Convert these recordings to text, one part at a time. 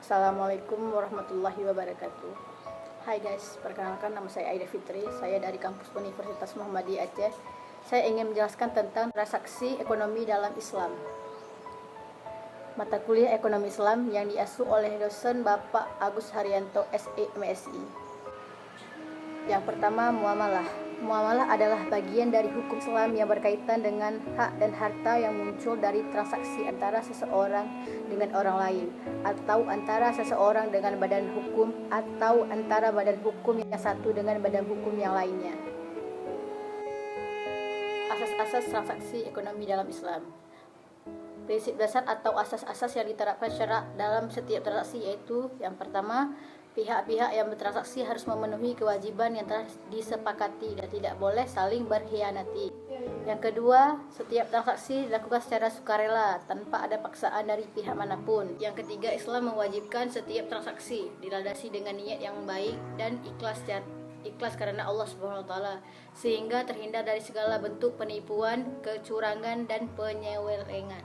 Assalamualaikum warahmatullahi wabarakatuh. Hai guys, perkenalkan nama saya Aida Fitri. Saya dari kampus Universitas Muhammadiyah Aceh. Saya ingin menjelaskan tentang transaksi ekonomi dalam Islam. Mata kuliah ekonomi Islam yang diasuh oleh dosen Bapak Agus Haryanto SE MSI. Yang pertama, muamalah. Muamalah adalah bagian dari hukum Islam yang berkaitan dengan hak dan harta yang muncul dari transaksi antara seseorang dengan orang lain, atau antara seseorang dengan badan hukum, atau antara badan hukum yang satu dengan badan hukum yang lainnya. Asas-asas transaksi ekonomi dalam Islam. Prinsip dasar atau asas-asas yang diterapkan secara dalam setiap transaksi yaitu: yang pertama, pihak-pihak yang bertransaksi harus memenuhi kewajiban yang telah disepakati dan tidak boleh saling berkhianati. Yang kedua, setiap transaksi dilakukan secara sukarela tanpa ada paksaan dari pihak manapun. Yang ketiga, Islam mewajibkan setiap transaksi dilandasi dengan niat yang baik dan ikhlas karena Allah Subhanahu wa taala, sehingga terhindar dari segala bentuk penipuan, kecurangan dan penyelewengan.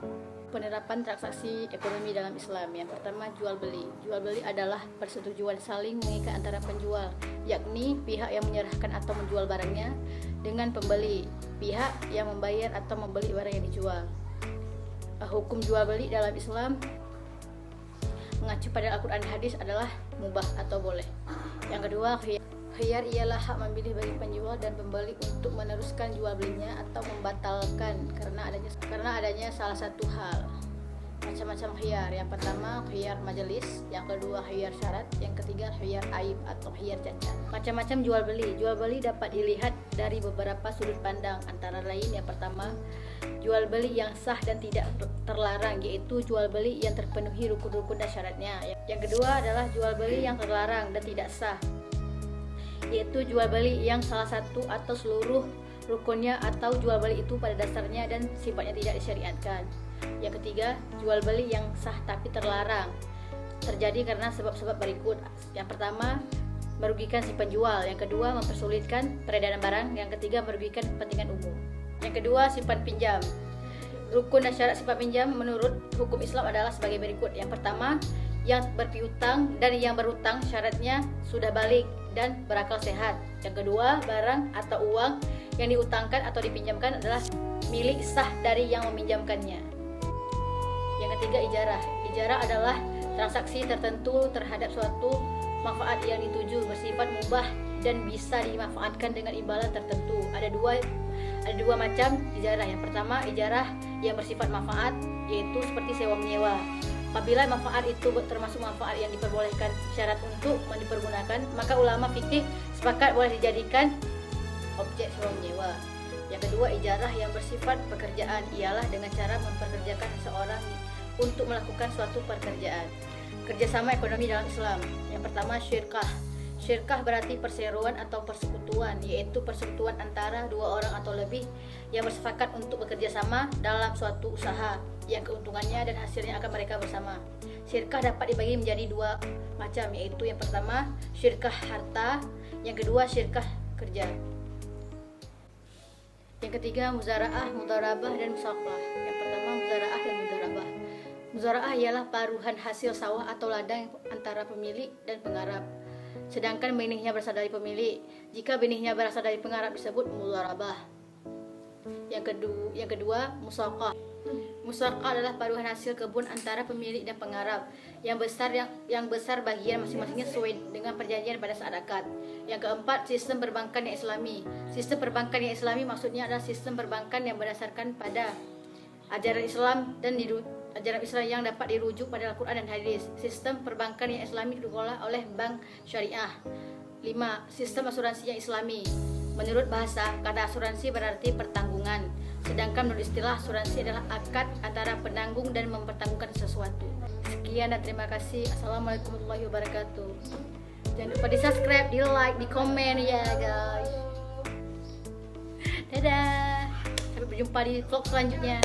Penerapan transaksi ekonomi dalam Islam. Yang pertama, jual beli. Jual beli adalah persetujuan saling mengikat antara penjual, yakni pihak yang menyerahkan atau menjual barangnya, dengan pembeli, pihak yang membayar atau membeli barang yang dijual. Hukum jual beli dalam Islam mengacu pada Al-Quran dan hadis adalah mubah atau boleh. Yang kedua, khiyar ialah hak memilih bagi penjual dan pembeli untuk meneruskan jual belinya atau membatalkan karena adanya salah satu hal. Macam-macam khiyar. Yang pertama, khiyar majelis. Yang kedua, khiyar syarat. Yang ketiga, khiyar aib atau khiyar cacat. Macam-macam jual beli. Jual beli dapat dilihat dari beberapa sudut pandang, antara lain yang pertama, jual beli yang sah dan tidak terlarang, yaitu jual beli yang terpenuhi rukun-rukun dan syaratnya. Yang kedua adalah jual beli yang terlarang dan tidak sah, yaitu jual beli yang salah satu atau seluruh rukunnya atau jual beli itu pada dasarnya dan sifatnya tidak disyariatkan. Yang ketiga, jual beli yang sah tapi terlarang terjadi karena sebab-sebab berikut. Yang pertama, merugikan si penjual. Yang kedua, mempersulitkan peredaran barang. Yang ketiga, merugikan kepentingan umum. Yang kedua, simpan pinjam. Rukun dan syarat simpan pinjam menurut hukum Islam adalah sebagai berikut. Yang pertama, yang berpiutang dan yang berutang syaratnya sudah balik dan berakal sehat. Yang kedua, barang atau uang yang diutangkan atau dipinjamkan adalah milik sah dari yang meminjamkannya. Yang ketiga, ijarah. Ijarah adalah transaksi tertentu terhadap suatu manfaat yang dituju, bersifat mubah dan bisa dimanfaatkan dengan imbalan tertentu. Ada dua macam ijarah. Yang pertama, ijarah yang bersifat manfaat, yaitu seperti sewa menyewa. Apabila manfaat itu termasuk manfaat yang diperbolehkan syarat untuk dipergunakan, maka ulama fikih sepakat boleh dijadikan objek sewa menyewa. Yang kedua, ijarah yang bersifat pekerjaan, ialah dengan cara mempekerjakan seseorang untuk melakukan suatu pekerjaan. Kerjasama ekonomi dalam Islam. Yang pertama, syirkah. Syirkah berarti perseroan atau persekutuan, yaitu persekutuan antara dua orang atau lebih yang bersepakat untuk bekerja sama dalam suatu usaha yang keuntungannya dan hasilnya akan mereka bersama. Syirkah dapat dibagi menjadi dua macam, yaitu yang pertama, syirkah harta. Yang kedua, syirkah kerja. Yang ketiga, muzaraah, mudharabah, dan musaqah. Yang pertama, muzaraah dan mudharabah. Muzaraah ialah paruhan hasil sawah atau ladang antara pemilik dan penggarap, sedangkan benihnya berasal dari pemilik. Jika benihnya berasal dari penggarap disebut mudharabah. Yang kedua, musaqah. Musaqah adalah paruhan hasil kebun antara pemilik dan penggarap yang besar bagian masing-masingnya sesuai dengan perjanjian pada saat akad. Yang keempat, sistem perbankan yang Islami. Sistem perbankan yang Islami maksudnya adalah sistem perbankan yang berdasarkan pada ajaran Islam dan ajaran Islam yang dapat dirujuk pada Al-Quran dan hadis. Sistem perbankan yang Islami dikelola oleh bank syariah. 5. Sistem asuransi yang Islami. Menurut bahasa, kata asuransi berarti pertanggungan, sedangkan menurut istilah asuransi adalah akad antara penanggung dan mempertanggungan sesuatu. Sekian dan terima kasih. Assalamualaikum warahmatullahi wabarakatuh. Jangan lupa di subscribe, di like, di komen ya guys. Dadah. Sampai berjumpa di vlog selanjutnya.